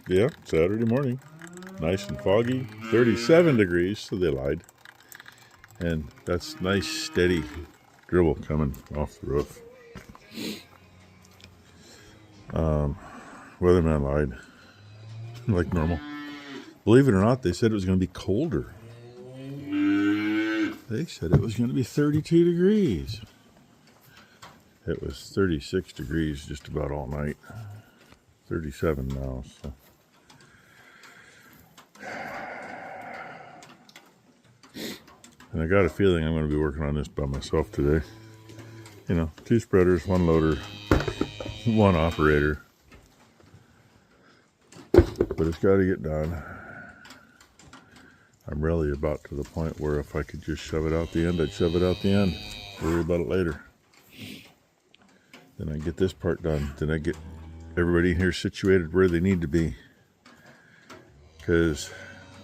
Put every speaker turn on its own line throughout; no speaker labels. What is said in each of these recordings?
Yeah, Saturday morning. Nice and foggy. 37 degrees, so they lied. And that's nice, steady dribble coming off the roof. Weatherman lied. Like normal. Believe it or not, they said it was going to be colder. They said it was going to be 32 degrees. It was 36 degrees just about all night. 37 now, so. And I got a feeling I'm going to be working on this by myself today. You know, 2 spreaders, 1 loader, 1 operator. But it's got to get done. I'm really about to the point where if I could just shove it out the end, I'd shove it out the end. Worry about it later. Then I get this part done. Then I get everybody here situated where they need to be. Because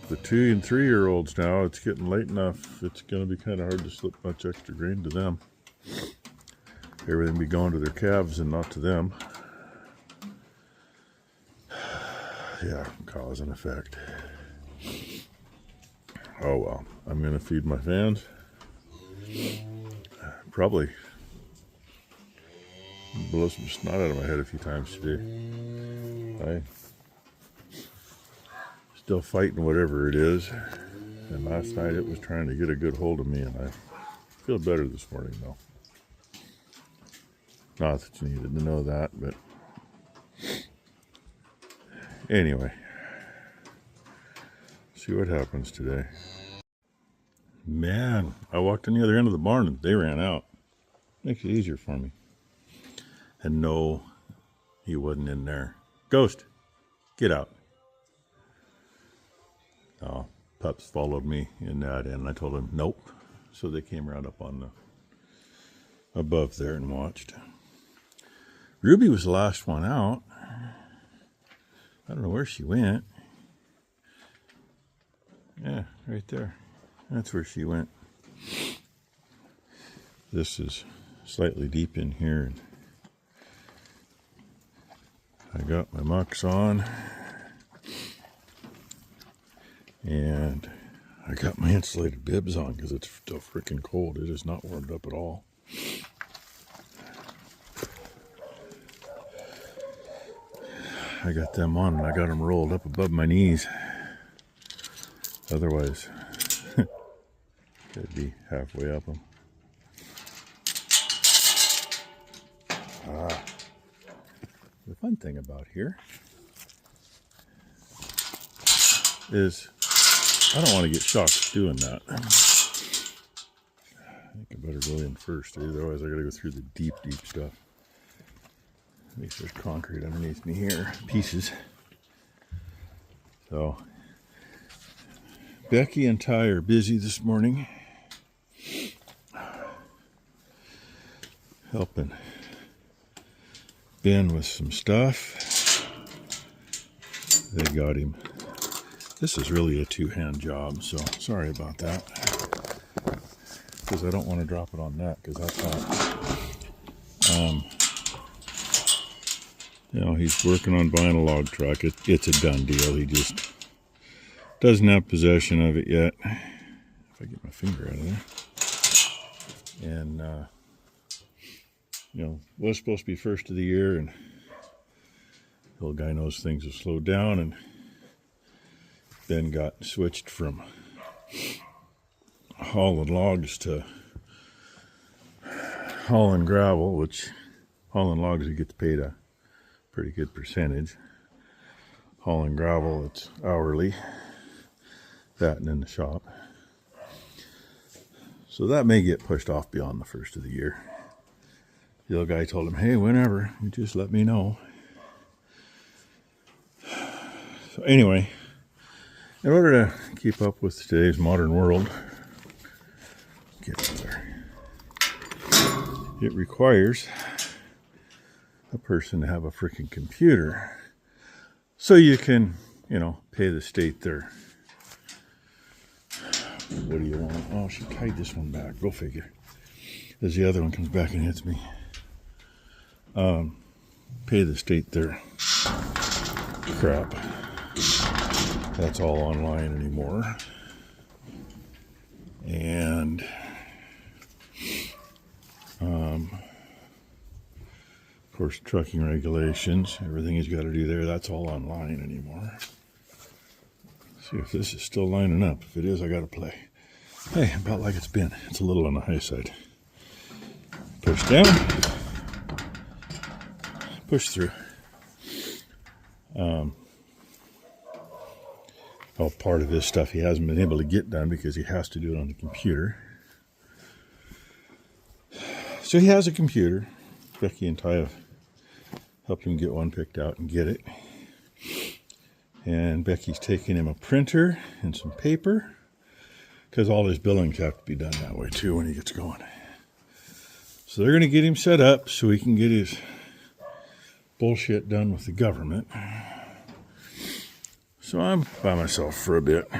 the 2 and 3-year-olds now, it's getting late enough. It's going to be kind of hard to slip much extra grain to them. Everything be going to their calves and not to them. Yeah, cause and effect. Oh well, I'm going to feed my fans. Probably blow some snot out of my head a few times today. I'm still fighting whatever it is. And last night it was trying to get a good hold of me, and I feel better this morning though. Not that you needed to know that, but anyway. See what happens today. Man, I walked on the other end of the barn and they ran out. Makes it easier for me. And no, he wasn't in there. Ghost, get out. Oh, pups followed me in that end. I told them nope. So they came right up on the above there and watched. Ruby was the last one out. I don't know where she went. Yeah, right there. That's where she went. This is slightly deep in here. I got my mucks on. And I got my insulated bibs on because it's still freaking cold. It is not warmed up at all. I got them on and I got them rolled up above my knees. Otherwise, they'd be halfway up them. The fun thing about here is I don't want to get shocked doing that. I think I better go in first, otherwise I gotta go through the deep stuff. At least there's concrete underneath me here, pieces. So, Becky and Ty are busy this morning, helping Ben with some stuff. They got him. This is really a 2-hand job, so sorry about that. Because I don't want to drop it on that, because that's not. You know, he's working on buying a log truck. It's a done deal. He just doesn't have possession of it yet. If I get my finger out of there. And, you know, was supposed to be first of the year, and the old guy knows things have slowed down, and Ben got switched from hauling logs to hauling gravel, which hauling logs he gets paid a pretty good percentage. Hauling gravel, it's hourly. That and in the shop. So that may get pushed off beyond the first of the year. The old guy told him, hey, whenever, you just let me know. So anyway, in order to keep up with today's modern world, get out there, it requires a person to have a freaking computer so you can, you know, pay the state their, what do you want? Oh, she tied this one back. Go figure. As the other one comes back and hits me. Pay the state their crap. That's all online anymore. And of course, trucking regulations, everything he's got to do there, that's all online anymore. See if this is still lining up. If it is, I got to play. Hey, about like it's been. It's a little on the high side. Push down. Push through. Well, part of this stuff he hasn't been able to get done because he has to do it on the computer. So he has a computer. Becky and Ty have helped him get one picked out and get it. And Becky's taking him a printer and some paper because all his billings have to be done that way too when he gets going. So they're going to get him set up so he can get his bullshit done with the government. So I'm by myself for a bit.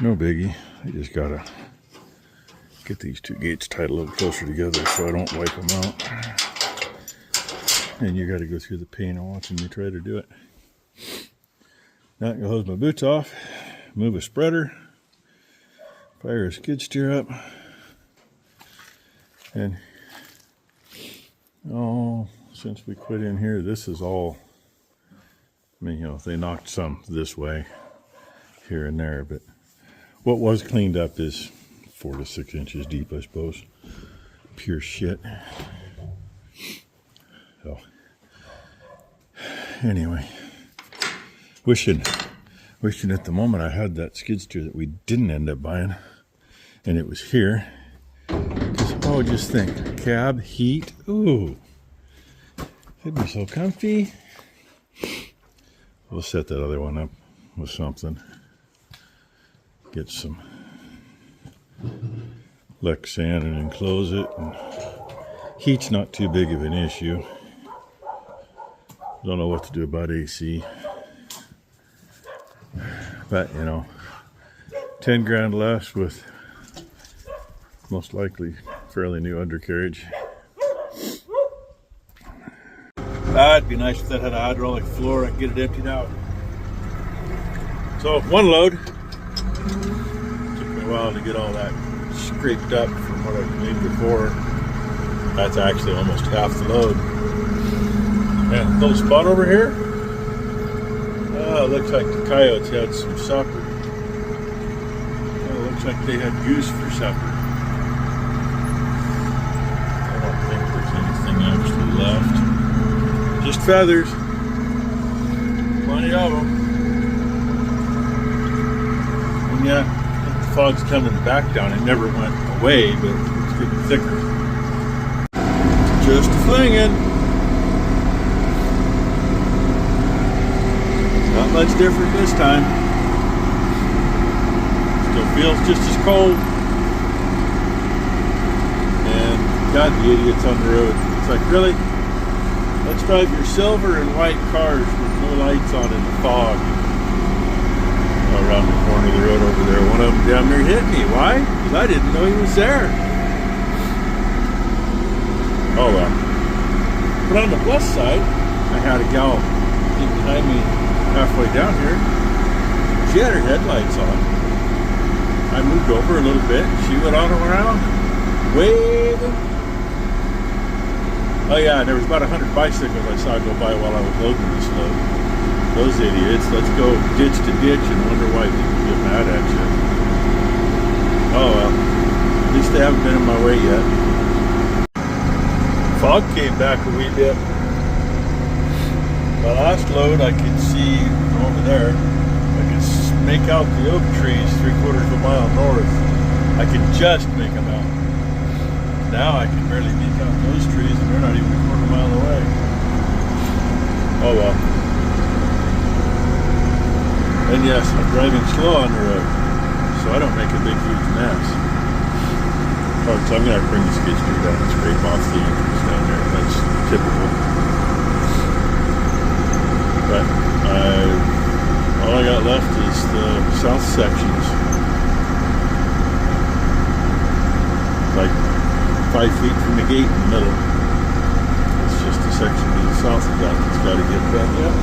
No biggie. I just got to get these two gates tied a little closer together so I don't wipe them out. And you got to go through the pain of watching me try to do it. Now I'm going to hose my boots off, move a spreader, fire a skid steer up, and since we quit in here, this is all, I mean, you know, they knocked some this way, here and there, but what was cleaned up is 4 to 6 inches deep, I suppose. Pure shit. So, anyway, wishing at the moment I had that skid steer that we didn't end up buying, and it was here. Oh, just think, cab, heat, ooh, it'd be so comfy. We'll set that other one up with something. Get some Lexan and enclose it. And heat's not too big of an issue. Don't know what to do about AC. But, you know, 10 grand less with most likely fairly new undercarriage. It'd be nice if that had a hydraulic floor. I could get it emptied out. So, one load. Took me a while to get all that scraped up from what I made before. That's actually almost half the load. And little spot over here. Looks like the coyotes had some supper. Looks like they had goose for supper. I don't think there's anything actually left. Just feathers. Plenty of them. And yeah, the fog's coming back down. It never went away, but it's getting thicker. Just flinging. Not much different this time. Still feels just as cold. And God, the idiots on the road. It's like, really? Let's drive your silver and white cars with no lights on in the fog. Around the corner of the road over there, one of them down there hit me. Why? Because I didn't know he was there. Oh well. But on the plus side, I had a gal behind me halfway down here. She had her headlights on. I moved over a little bit. She went on around, waving. Oh yeah, and there was about 100 bicycles I saw go by while I was loading this load. Those idiots, let's go ditch to ditch and wonder why people get mad at you. Oh well, at least they haven't been in my way yet. Fog came back a wee bit. The last load I could see from over there. I could make out the oak trees 3/4 of a mile north. I could just make them out. Now I can barely make out those trees and they're not even a quarter mile away. Oh well. And yes, I'm driving slow on the road, so I don't make a big huge mess. So I'm going to bring the skid steer down and scrape off the entrance down there. That's typical. But all I got left is the south sections. Like 5 feet from the gate in the middle. It's just a section to the south of that that's got to get done yet.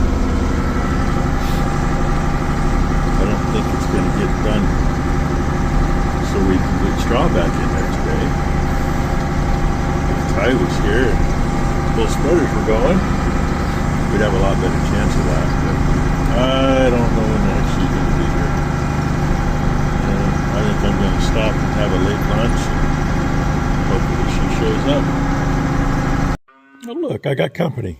going, we'd have a lot better chance of that. But I don't know when the heck she's going to be here. I think I'm going to stop and have a late lunch. Hopefully she shows up. Oh look, I got company.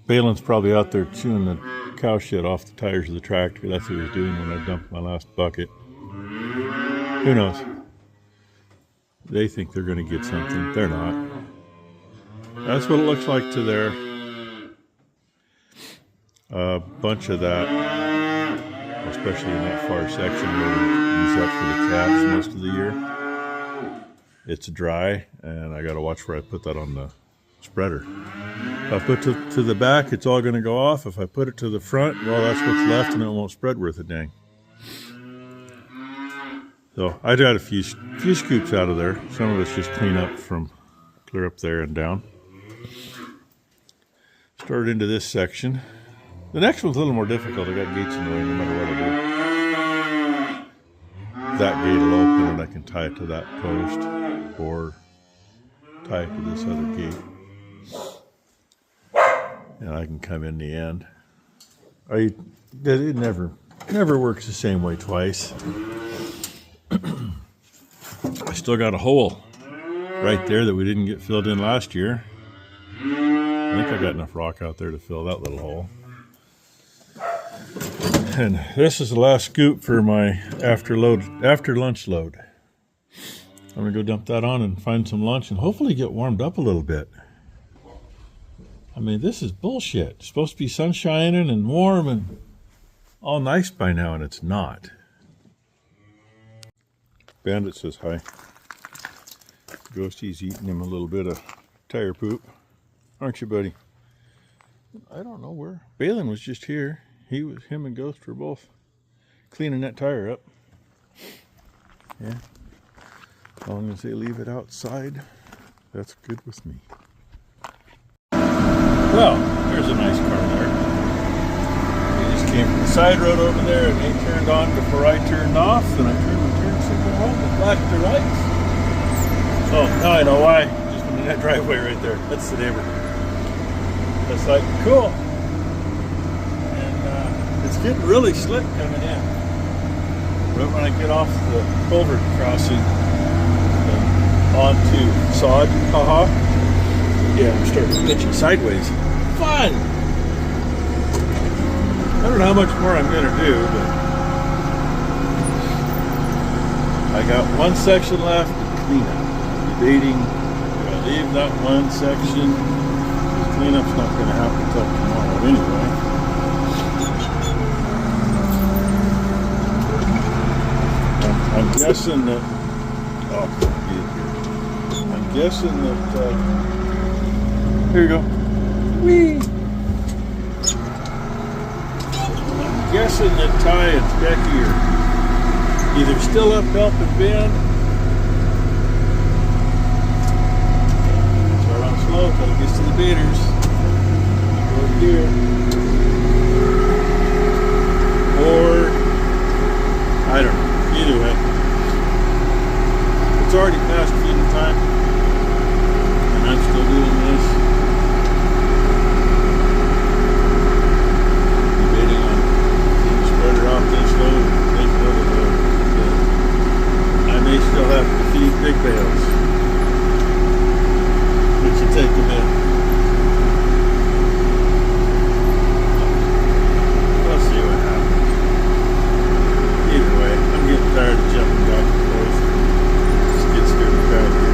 Balin's probably out there chewing the cow shit off the tires of the tractor. That's what he was doing when I dumped my last bucket. Who knows? They think they're going to get something. They're not. That's what it looks like to there. A bunch of that, especially in that far section where we use that for the calves most of the year. It's dry, and I got to watch where I put that on the spreader. If I put it to the back, it's all going to go off. If I put it to the front, well, that's what's left, and it won't spread worth a dang. So I got a few scoops out of there. Some of it's just clean up from clear up there and down. Start into this section. The next one's a little more difficult. I got gates in the way no matter what I do. That gate will open and I can tie it to that post or tie it to this other gate. And I can come in the end. It never works the same way twice. I still got a hole right there that we didn't get filled in last year. I think I got enough rock out there to fill that little hole. And this is the last scoop for my after lunch load. I'm gonna go dump that on and find some lunch and hopefully get warmed up a little bit. I mean, this is bullshit. It's supposed to be sun shining and warm and all nice by now, and it's not. Bandit says hi. Ghosty's eating him a little bit of tire poop. Aren't you, buddy? I don't know where. Balin was just here. Him and Ghost were both cleaning that tire up. Yeah. As long as they leave it outside, that's good with me. Well, there's a nice car there. They just came from the side road over there and they turned on before I turned off, and I turned the turn signal on and flashed their lights. Oh, now I know why. Just in that driveway right there. That's the neighbor. That's like, cool. And it's getting really slick coming in. Right when I get off the culvert crossing and onto sod, haha. Yeah, I'm starting pitching sideways. Fun! I don't know how much more I'm going to do, but I got one section left to clean up. Debating, do I leave that one section? Because cleanup's not going to happen until tomorrow anyway. I'm guessing that, I'm guessing that, here you go. Whee! I'm guessing that Ty and Becky are either still up helping Ben. Start on slow until it gets to the beaters. Go over here. Or, I don't know. Either way. It's already past feeding time. And I'm still doing this. Debating on taking the spreader off this load and take another load. I may still have to feed big bales. Which will take them in. We'll see what happens. Either way, I'm getting tired of jumping back and forth. Just get scared of tractor.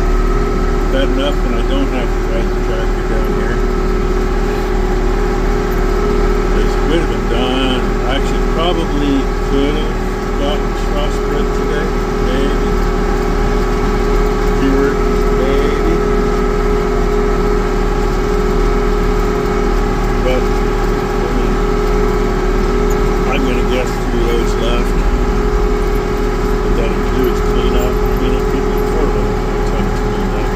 Bad enough when I don't have to ride the tractor down here. This could have been done. Actually, probably could have gotten straw spread today. Maybe. Keyword, maybe. But I'm going to guess 3 loads left. What that includes clean up. I mean, it could be 4 loads by the time it's cleaned up.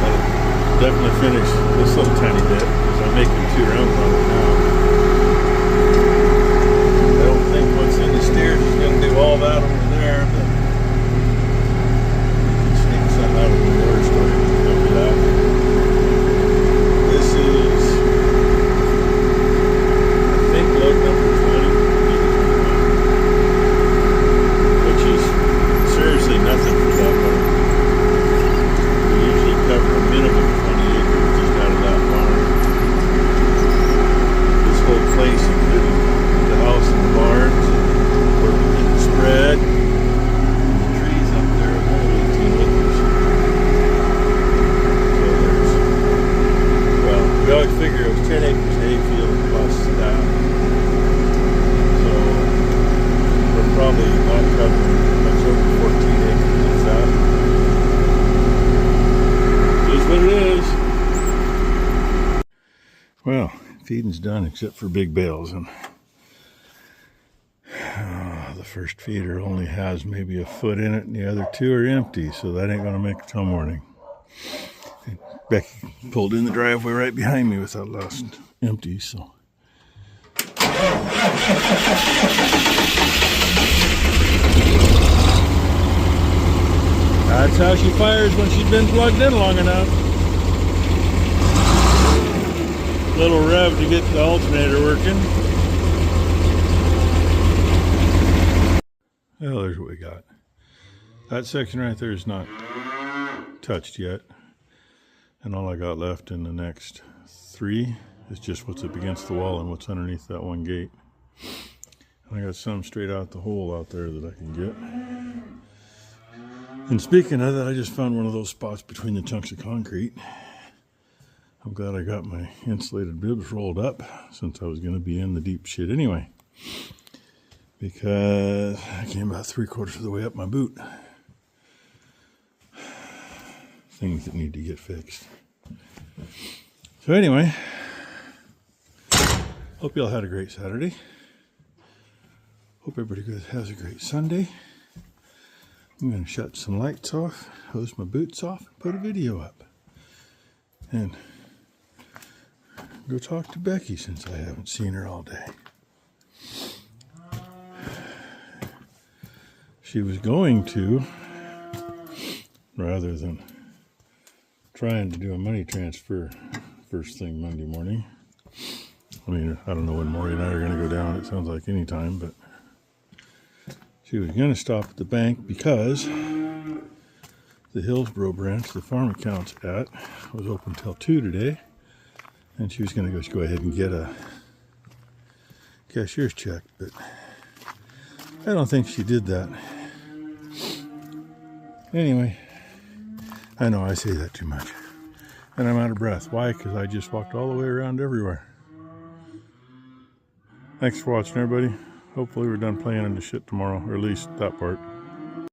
I'll definitely finish this little tiny bit because I'm making 2 rounds on it now. I don't think what's in the steers is going to do all that over there, but you can sneak 10 acres of hayfield plus that. So we're probably not covering much over 14 acres of that. It is what it is. Well, feeding's done except for big bales, and the first feeder only has maybe a foot in it and the other two are empty, so that ain't gonna make it till morning. And Becky pulled in the driveway right behind me with that last empty, so. That's how she fires when she's been plugged in long enough. Little rev to get the alternator working. Well, there's what we got. That section right there is not touched yet. And all I got left in the next 3 is just what's up against the wall and what's underneath that one gate. And I got some straight out the hole out there that I can get. And speaking of that, I just found one of those spots between the chunks of concrete. I'm glad I got my insulated bibs rolled up since I was going to be in the deep shit anyway. Because I came about 3/4 of the way up my boot. Things that need to get fixed. So anyway, hope you all had a great Saturday. Hope everybody has a great Sunday. I'm going to shut some lights off, hose my boots off, and put a video up. And go talk to Becky since I haven't seen her all day. She was going to, rather than trying to do a money transfer first thing Monday morning. I mean, I don't know when Maury and I are going to go down. It sounds like any time, but she was going to stop at the bank because the Hillsboro branch, the farm account's at, was open till 2 today. And she was going to go ahead and get a cashier's check, but I don't think she did that. Anyway, I know I say that too much. And I'm out of breath. Why? Because I just walked all the way around everywhere. Thanks for watching, everybody. Hopefully we're done playing in the shit tomorrow, or at least that part.